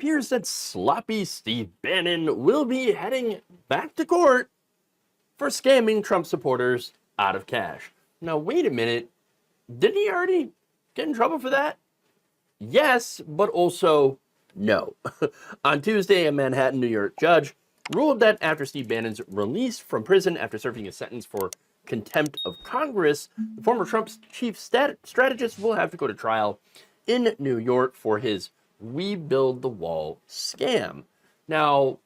appears that sloppy Steve Bannon will be heading back to court for scamming Trump supporters out of cash. Now, wait a minute. Didn't he already get in trouble for that? Yes, but also no. On Tuesday, a Manhattan, New York judge ruled that after Steve Bannon's release from prison after serving a sentence for contempt of Congress, the former Trump's chief strategist will have to go to trial in New York for his We Build the Wall scam. Now,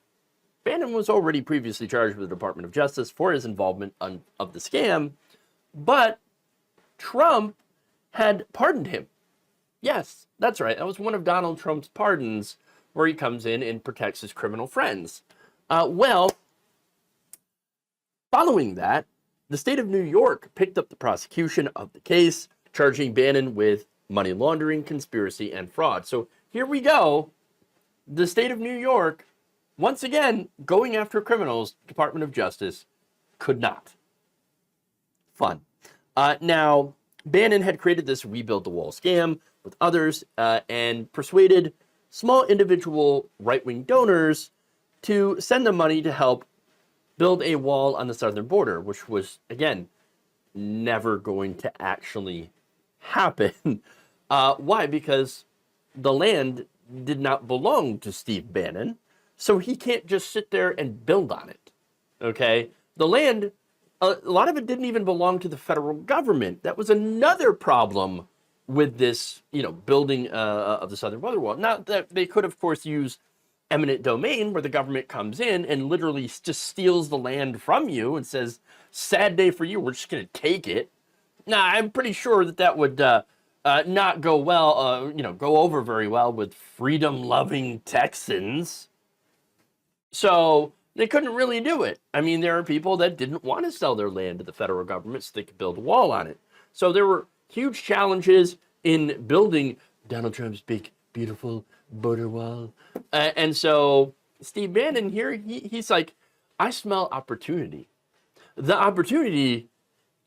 Bannon was already previously charged with the Department of Justice for his involvement of the scam, but Trump had pardoned him. Yes, that's right. That was one of Donald Trump's pardons where he comes in and protects his criminal friends. Well, following that, the state of New York picked up the prosecution of the case, charging Bannon with money laundering, conspiracy, and fraud. So here we go. The state of New York, once again, going after criminals, Department of Justice could not. Fun. Now, Bannon had created this We Build the Wall scam with others and persuaded small individual right-wing donors to send them money to help build a wall on the southern border, which was, again, never going to actually happen. Why? Because the land did not belong to Steve Bannon, so he can't just sit there and build on it, okay? The land, a lot of it didn't even belong to the federal government. That was another problem with this, building of the southern border wall. Not that they could, of course, use eminent domain where the government comes in and literally just steals the land from you and says, sad day for you, we're just going to take it. Now, I'm pretty sure that would not go well, go over very well with freedom-loving Texans. So they couldn't really do it. I mean, there are people that didn't want to sell their land to the federal government so they could build a wall on it. So there were huge challenges in building Donald Trump's big, beautiful border wall. And so Steve Bannon here, he's like, I smell opportunity. The opportunity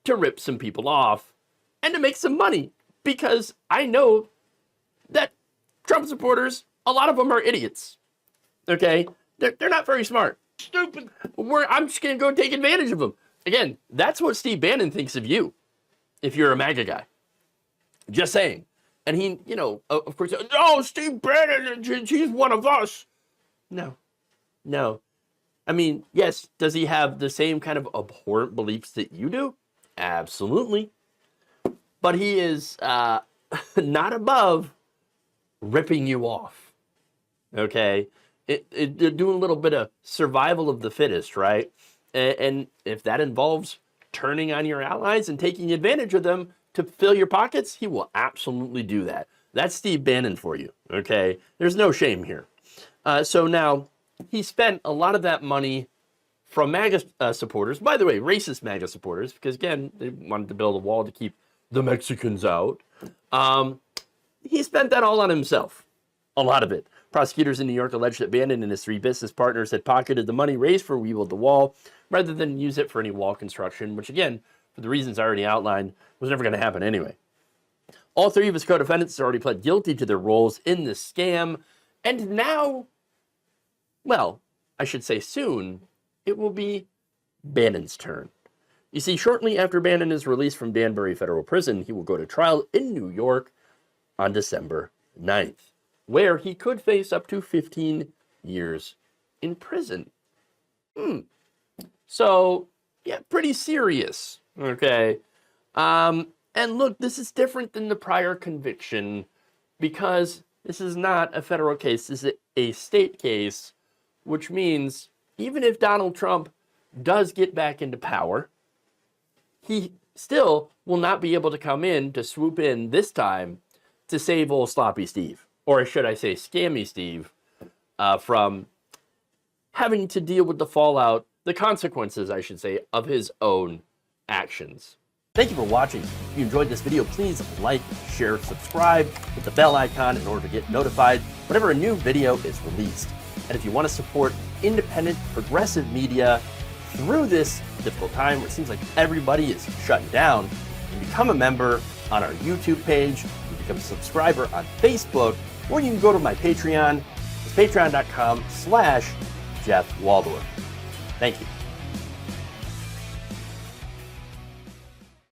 to rip some people off and to make some money. Because I know that Trump supporters, a lot of them are idiots. Okay? They're not very smart. Stupid. I'm just going to go take advantage of them. Again, that's what Steve Bannon thinks of you if you're a MAGA guy. Just saying. And he, of course, oh, Steve Bannon, he's one of us. No. I mean, yes, does he have the same kind of abhorrent beliefs that you do? Absolutely. But he is not above ripping you off, okay? They're doing a little bit of survival of the fittest, right? And if that involves turning on your allies and taking advantage of them to fill your pockets, he will absolutely do that. That's Steve Bannon for you, okay? There's no shame here. So now, he spent a lot of that money from MAGA supporters. By the way, racist MAGA supporters, because again, they wanted to build a wall to keep the Mexicans out. He spent that all on himself, a lot of it. Prosecutors in New York alleged that Bannon and his three business partners had pocketed the money raised for We Build the Wall rather than use it for any wall construction, which again, for the reasons I already outlined, was never going to happen anyway. All three of his co-defendants already pled guilty to their roles in this scam, and now, well, I should say soon, it will be Bannon's turn. You see, shortly after Bannon is released from Danbury Federal Prison, he will go to trial in New York on December 9th, where he could face up to 15 years in prison. So, yeah, pretty serious, okay? And look, this is different than the prior conviction because this is not a federal case, this is a state case, which means even if Donald Trump does get back into power, he still will not be able to come in to swoop in this time to save old sloppy Steve, or should I say scammy Steve, from having to deal with the fallout, the consequences, I should say, of his own actions. Thank you for watching. If you enjoyed this video, please like, share, subscribe, hit the bell icon in order to get notified whenever a new video is released. And if you want to support independent, progressive media through this difficult time where it seems like everybody is shutting down, you can become a member on our YouTube page, you can become a subscriber on Facebook, or you can go to my Patreon is patreon.com/Jeff Waldorf. Thank you.